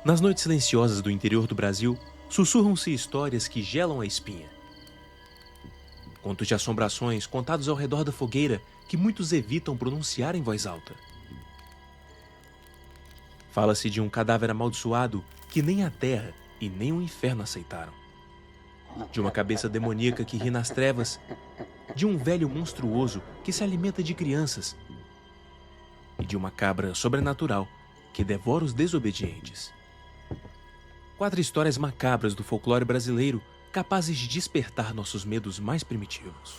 Nas noites silenciosas do interior do Brasil, sussurram-se histórias que gelam a espinha. Contos de assombrações contados ao redor da fogueira que muitos evitam pronunciar em voz alta. Fala-se de um cadáver amaldiçoado que nem a terra e nem o inferno aceitaram. De uma cabeça demoníaca que ri nas trevas, de um velho monstruoso que se alimenta de crianças e de uma cabra sobrenatural que devora os desobedientes. 4 histórias macabras do folclore brasileiro capazes de despertar nossos medos mais primitivos.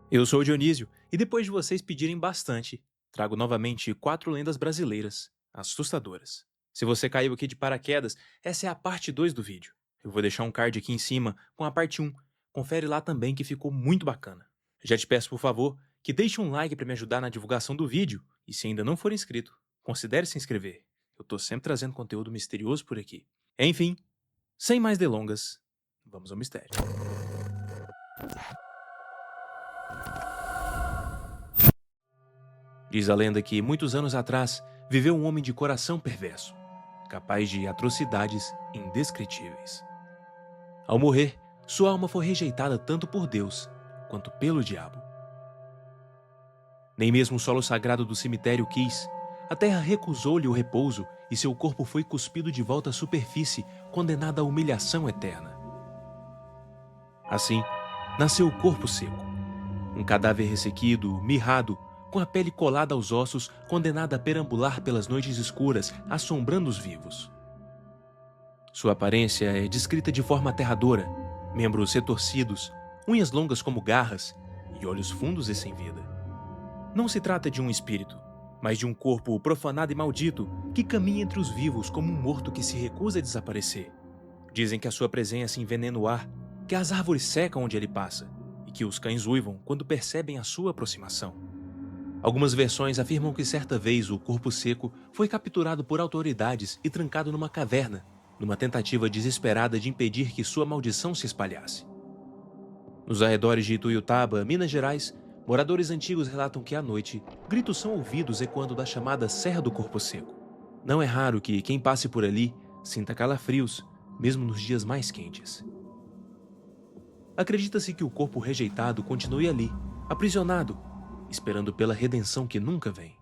Eu sou o Dionísio e depois de vocês pedirem bastante, trago novamente 4 lendas brasileiras, assustadoras. Se você caiu aqui de paraquedas, essa é a parte 2 do vídeo. Eu vou deixar um card aqui em cima com a parte 1. Confere lá também que ficou muito bacana. Já te peço, por favor, que deixe um like para me ajudar na divulgação do vídeo e se ainda não for inscrito, considere se inscrever. Eu tô sempre trazendo conteúdo misterioso por aqui. Enfim, sem mais delongas, vamos ao mistério. Diz a lenda que, muitos anos atrás, viveu um homem de coração perverso, capaz de atrocidades indescritíveis. Ao morrer, sua alma foi rejeitada tanto por Deus quanto pelo diabo. Nem mesmo o solo sagrado do cemitério quis. A terra recusou-lhe o repouso e seu corpo foi cuspido de volta à superfície, condenado à humilhação eterna. Assim, nasceu o corpo seco. Um cadáver ressequido, mirrado, com a pele colada aos ossos, condenado a perambular pelas noites escuras, assombrando os vivos. Sua aparência é descrita de forma aterradora, membros retorcidos, unhas longas como garras e olhos fundos e sem vida. Não se trata de um espírito, mas de um corpo profanado e maldito que caminha entre os vivos como um morto que se recusa a desaparecer. Dizem que a sua presença envenena o ar, que as árvores secam onde ele passa e que os cães uivam quando percebem a sua aproximação. Algumas versões afirmam que certa vez o corpo seco foi capturado por autoridades e trancado numa caverna, numa tentativa desesperada de impedir que sua maldição se espalhasse. Nos arredores de Ituiutaba, Minas Gerais, moradores antigos relatam que à noite, gritos são ouvidos ecoando da chamada Serra do Corpo Seco. Não é raro que quem passe por ali sinta calafrios, mesmo nos dias mais quentes. Acredita-se que o corpo rejeitado continue ali, aprisionado, esperando pela redenção que nunca vem.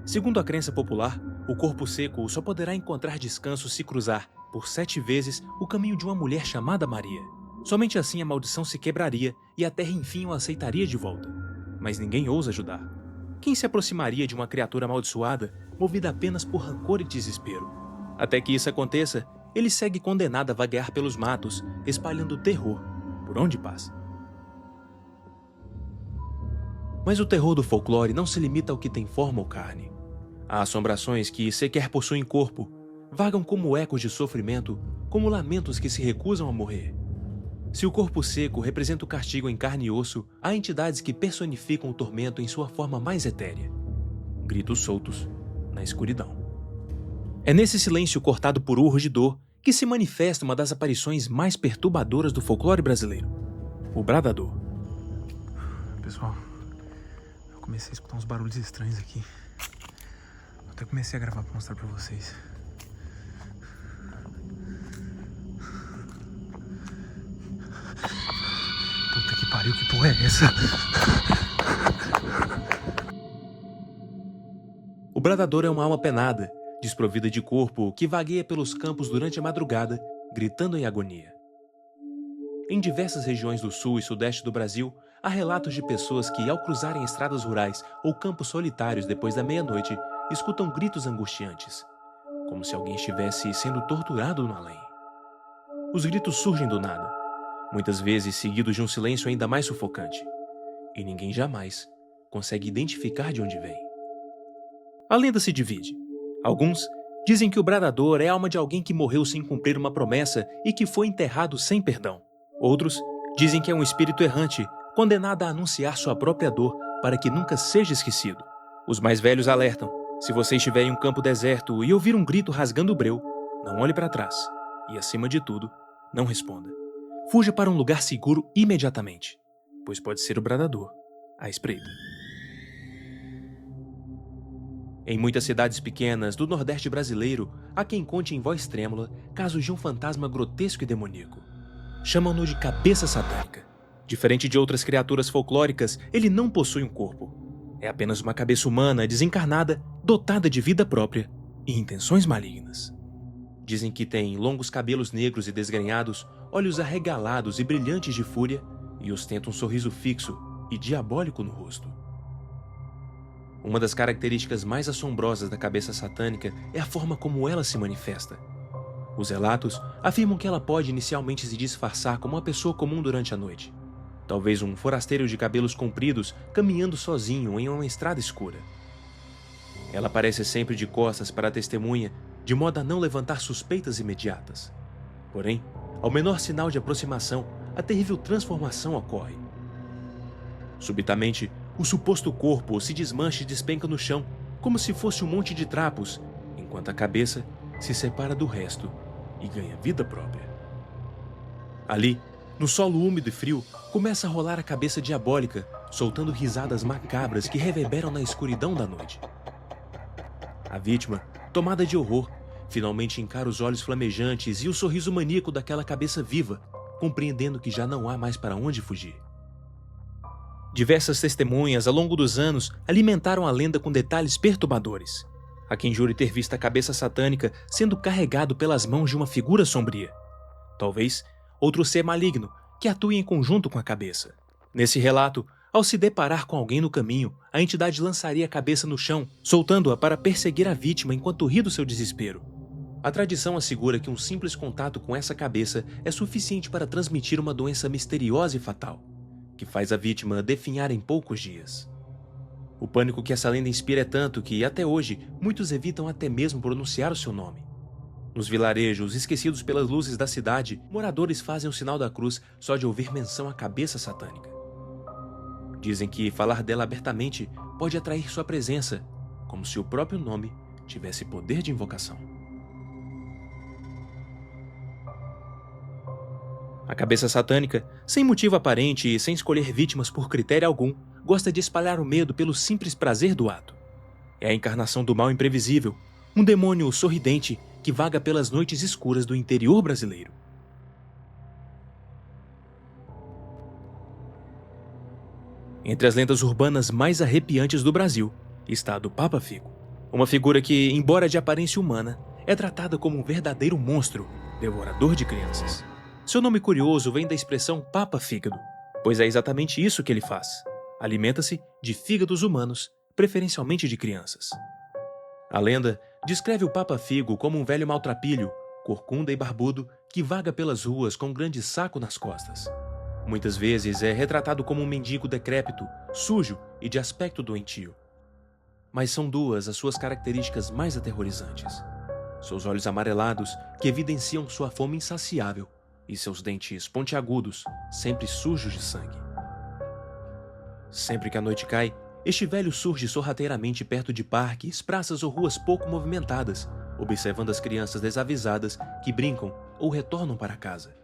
Segundo a crença popular, o corpo seco só poderá encontrar descanso se cruzar, por 7 vezes, o caminho de uma mulher chamada Maria. Somente assim a maldição se quebraria e a terra enfim o aceitaria de volta. Mas ninguém ousa ajudar. Quem se aproximaria de uma criatura amaldiçoada, movida apenas por rancor e desespero? Até que isso aconteça, ele segue condenado a vaguear pelos matos, espalhando terror por onde passa. Mas o terror do folclore não se limita ao que tem forma ou carne. Há assombrações que sequer possuem corpo, vagam como ecos de sofrimento, como lamentos que se recusam a morrer. Se o corpo seco representa o castigo em carne e osso, há entidades que personificam o tormento em sua forma mais etérea. Gritos soltos na escuridão. É nesse silêncio cortado por urros de dor que se manifesta uma das aparições mais perturbadoras do folclore brasileiro: o bradador. Pessoal, eu comecei a escutar uns barulhos estranhos aqui. Eu até comecei a gravar pra mostrar pra vocês. Puta que pariu, que porra é essa? O bradador é uma alma penada, desprovida de corpo, que vagueia pelos campos durante a madrugada, gritando em agonia. Em diversas regiões do sul e sudeste do Brasil, há relatos de pessoas que, ao cruzarem estradas rurais ou campos solitários depois da meia-noite, escutam gritos angustiantes, como se alguém estivesse sendo torturado no além. Os gritos surgem do nada, muitas vezes seguidos de um silêncio ainda mais sufocante, e ninguém jamais consegue identificar de onde vem. A lenda se divide. Alguns dizem que o bradador é a alma de alguém que morreu sem cumprir uma promessa e que foi enterrado sem perdão. Outros dizem que é um espírito errante, condenado a anunciar sua própria dor para que nunca seja esquecido. Os mais velhos alertam: se você estiver em um campo deserto e ouvir um grito rasgando o breu, não olhe para trás e, acima de tudo, não responda. Fuja para um lugar seguro imediatamente, pois pode ser o bradador à espreita. Em muitas cidades pequenas do Nordeste brasileiro, há quem conte em voz trêmula casos de um fantasma grotesco e demoníaco. Chamam-no de cabeça satânica. Diferente de outras criaturas folclóricas, ele não possui um corpo. É apenas uma cabeça humana desencarnada, dotada de vida própria e intenções malignas. Dizem que tem longos cabelos negros e desgrenhados, olhos arregalados e brilhantes de fúria e ostenta um sorriso fixo e diabólico no rosto. Uma das características mais assombrosas da cabeça satânica é a forma como ela se manifesta. Os relatos afirmam que ela pode inicialmente se disfarçar como uma pessoa comum durante a noite. Talvez um forasteiro de cabelos compridos caminhando sozinho em uma estrada escura. Ela aparece sempre de costas para a testemunha, de modo a não levantar suspeitas imediatas. Porém, ao menor sinal de aproximação, a terrível transformação ocorre. Subitamente, o suposto corpo se desmancha e despenca no chão, como se fosse um monte de trapos, enquanto a cabeça se separa do resto e ganha vida própria. Ali, no solo úmido e frio, começa a rolar a cabeça diabólica, soltando risadas macabras que reverberam na escuridão da noite. A vítima, tomada de horror, finalmente encara os olhos flamejantes e o sorriso maníaco daquela cabeça viva, compreendendo que já não há mais para onde fugir. Diversas testemunhas, ao longo dos anos, alimentaram a lenda com detalhes perturbadores. Há quem jure ter visto a cabeça satânica sendo carregado pelas mãos de uma figura sombria. Talvez outro ser maligno que atue em conjunto com a cabeça. Nesse relato, ao se deparar com alguém no caminho, a entidade lançaria a cabeça no chão, soltando-a para perseguir a vítima enquanto ri do seu desespero. A tradição assegura que um simples contato com essa cabeça é suficiente para transmitir uma doença misteriosa e fatal, que faz a vítima definhar em poucos dias. O pânico que essa lenda inspira é tanto que, até hoje, muitos evitam até mesmo pronunciar o seu nome. Nos vilarejos esquecidos pelas luzes da cidade, moradores fazem o sinal da cruz só de ouvir menção à cabeça satânica. Dizem que falar dela abertamente pode atrair sua presença, como se o próprio nome tivesse poder de invocação. A cabeça satânica, sem motivo aparente e sem escolher vítimas por critério algum, gosta de espalhar o medo pelo simples prazer do ato. É a encarnação do mal imprevisível, um demônio sorridente que vaga pelas noites escuras do interior brasileiro. Entre as lendas urbanas mais arrepiantes do Brasil está a do Papa Figo, uma figura que, embora de aparência humana, é tratada como um verdadeiro monstro, devorador de crianças. Seu nome curioso vem da expressão Papa Fígado, pois é exatamente isso que ele faz. Alimenta-se de fígados humanos, preferencialmente de crianças. A lenda descreve o Papa Figo como um velho maltrapilho, corcunda e barbudo, que vaga pelas ruas com um grande saco nas costas. Muitas vezes é retratado como um mendigo decrépito, sujo e de aspecto doentio. Mas são duas as suas características mais aterrorizantes. Seus olhos amarelados, que evidenciam sua fome insaciável, e seus dentes pontiagudos, sempre sujos de sangue. Sempre que a noite cai, este velho surge sorrateiramente perto de parques, praças ou ruas pouco movimentadas, observando as crianças desavisadas que brincam ou retornam para casa.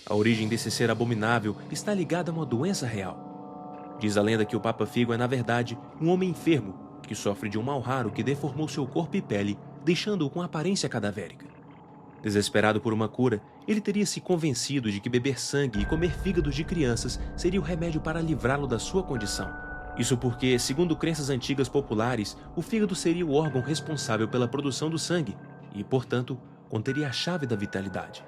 A origem desse ser abominável está ligada a uma doença real. Diz a lenda que o Papa Figo é, na verdade, um homem enfermo que sofre de um mal raro que deformou seu corpo e pele, deixando-o com aparência cadavérica. Desesperado por uma cura, ele teria se convencido de que beber sangue e comer fígados de crianças seria o remédio para livrá-lo da sua condição. Isso porque, segundo crenças antigas populares, o fígado seria o órgão responsável pela produção do sangue e, portanto, conteria a chave da vitalidade.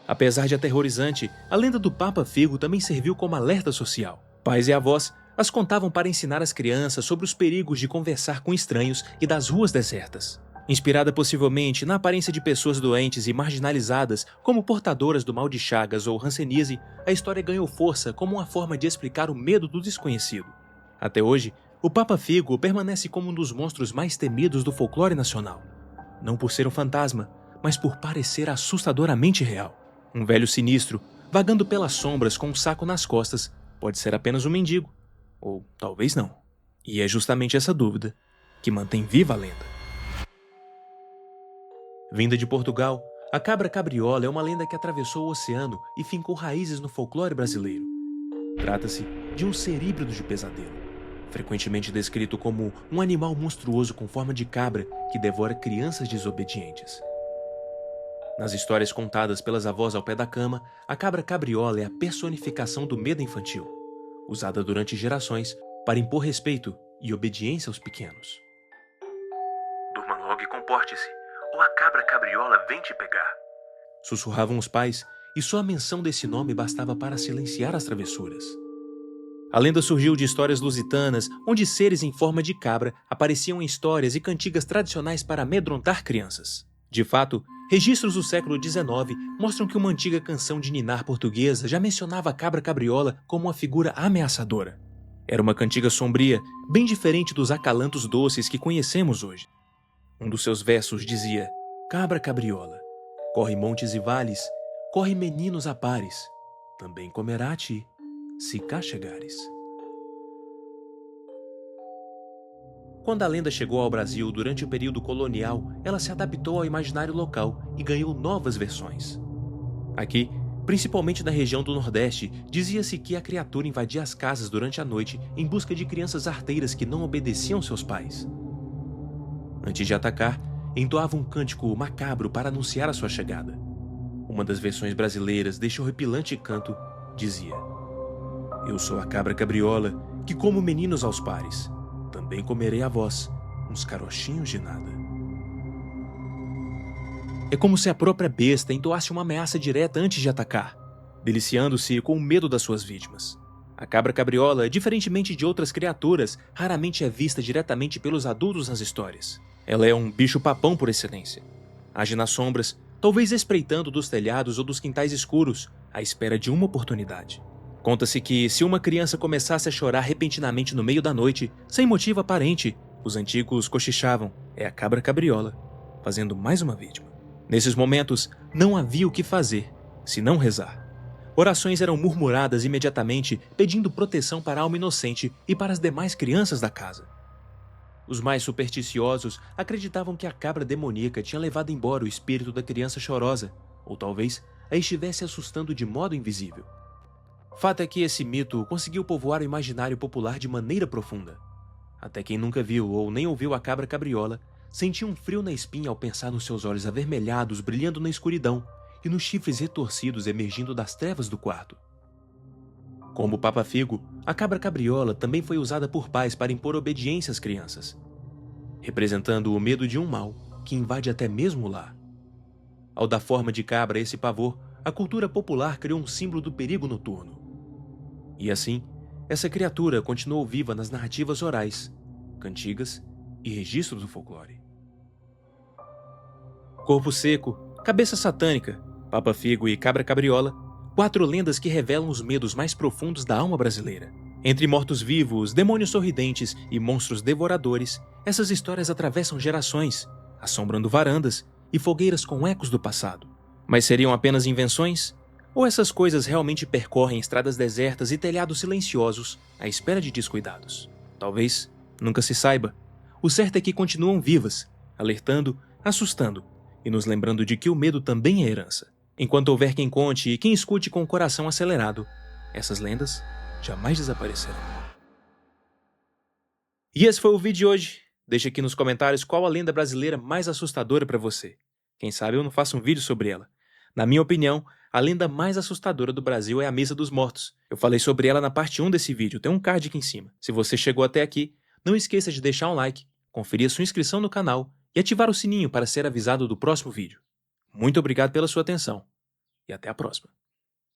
Apesar de aterrorizante, a lenda do Papa Figo também serviu como alerta social. Pais e avós as contavam para ensinar as crianças sobre os perigos de conversar com estranhos e das ruas desertas. Inspirada possivelmente na aparência de pessoas doentes e marginalizadas como portadoras do mal de Chagas ou hanseníase, a história ganhou força como uma forma de explicar o medo do desconhecido. Até hoje, o Papa Figo permanece como um dos monstros mais temidos do folclore nacional. Não por ser um fantasma, mas por parecer assustadoramente real. Um velho sinistro, vagando pelas sombras com um saco nas costas, pode ser apenas um mendigo, ou talvez não. E é justamente essa dúvida que mantém viva a lenda. Vinda de Portugal, a cabra cabriola é uma lenda que atravessou o oceano e fincou raízes no folclore brasileiro. Trata-se de um ser híbrido de pesadelo. frequentemente descrito como um animal monstruoso com forma de cabra que devora crianças desobedientes. Nas histórias contadas pelas avós ao pé da cama, a cabra cabriola é a personificação do medo infantil, usada durante gerações para impor respeito e obediência aos pequenos. Durma logo e comporte-se, ou a cabra cabriola vem te pegar. Sussurravam os pais, e só a menção desse nome bastava para silenciar as travessuras. A lenda surgiu de histórias lusitanas, onde seres em forma de cabra apareciam em histórias e cantigas tradicionais para amedrontar crianças. De fato, registros do século XIX mostram que uma antiga canção de ninar portuguesa já mencionava a cabra cabriola como uma figura ameaçadora. Era uma cantiga sombria, bem diferente dos acalantos doces que conhecemos hoje. Um dos seus versos dizia: "Cabra cabriola, corre montes e vales, corre meninos a pares, também comerá a ti, se cá chegares." Quando a lenda chegou ao Brasil durante o período colonial, ela se adaptou ao imaginário local e ganhou novas versões. Aqui, principalmente na região do Nordeste, dizia-se que a criatura invadia as casas durante a noite em busca de crianças arteiras que não obedeciam seus pais. Antes de atacar, entoava um cântico macabro para anunciar a sua chegada. Uma das versões brasileiras deste horripilante canto dizia: "Eu sou a cabra cabriola, que como meninos aos pares, também comerei a vós, uns carochinhos de nada." É como se a própria besta entoasse uma ameaça direta antes de atacar, deliciando-se com o medo das suas vítimas. A cabra cabriola, diferentemente de outras criaturas, raramente é vista diretamente pelos adultos nas histórias. Ela é um bicho-papão por excelência. Age nas sombras, talvez espreitando dos telhados ou dos quintais escuros, à espera de uma oportunidade. Conta-se que, se uma criança começasse a chorar repentinamente no meio da noite, sem motivo aparente, os antigos cochichavam: "É a cabra cabriola, fazendo mais uma vítima." Nesses momentos, não havia o que fazer, senão rezar. Orações eram murmuradas imediatamente, pedindo proteção para a alma inocente e para as demais crianças da casa. Os mais supersticiosos acreditavam que a cabra demoníaca tinha levado embora o espírito da criança chorosa, ou talvez a estivesse assustando de modo invisível. Fato é que esse mito conseguiu povoar o imaginário popular de maneira profunda. Até quem nunca viu ou nem ouviu a cabra cabriola sentia um frio na espinha ao pensar nos seus olhos avermelhados brilhando na escuridão e nos chifres retorcidos emergindo das trevas do quarto. Como o Papa Figo, a cabra cabriola também foi usada por pais para impor obediência às crianças, representando o medo de um mal que invade até mesmo o lar. Ao dar forma de cabra a esse pavor, a cultura popular criou um símbolo do perigo noturno. E assim, essa criatura continuou viva nas narrativas orais, cantigas e registros do folclore. Corpo seco, cabeça satânica, Papa Figo e cabra cabriola, 4 lendas que revelam os medos mais profundos da alma brasileira. Entre mortos-vivos, demônios sorridentes e monstros devoradores, essas histórias atravessam gerações, assombrando varandas e fogueiras com ecos do passado. Mas seriam apenas invenções? Ou essas coisas realmente percorrem estradas desertas e telhados silenciosos à espera de descuidados? Talvez nunca se saiba. O certo é que continuam vivas, alertando, assustando e nos lembrando de que o medo também é herança. Enquanto houver quem conte e quem escute com o coração acelerado, essas lendas jamais desaparecerão. E esse foi o vídeo de hoje. Deixa aqui nos comentários qual a lenda brasileira mais assustadora para você. Quem sabe eu não faço um vídeo sobre ela. Na minha opinião, a lenda mais assustadora do Brasil é a Missa dos Mortos. Eu falei sobre ela na parte 1 desse vídeo, tem um card aqui em cima. Se você chegou até aqui, não esqueça de deixar um like, conferir sua inscrição no canal e ativar o sininho para ser avisado do próximo vídeo. Muito obrigado pela sua atenção e até a próxima.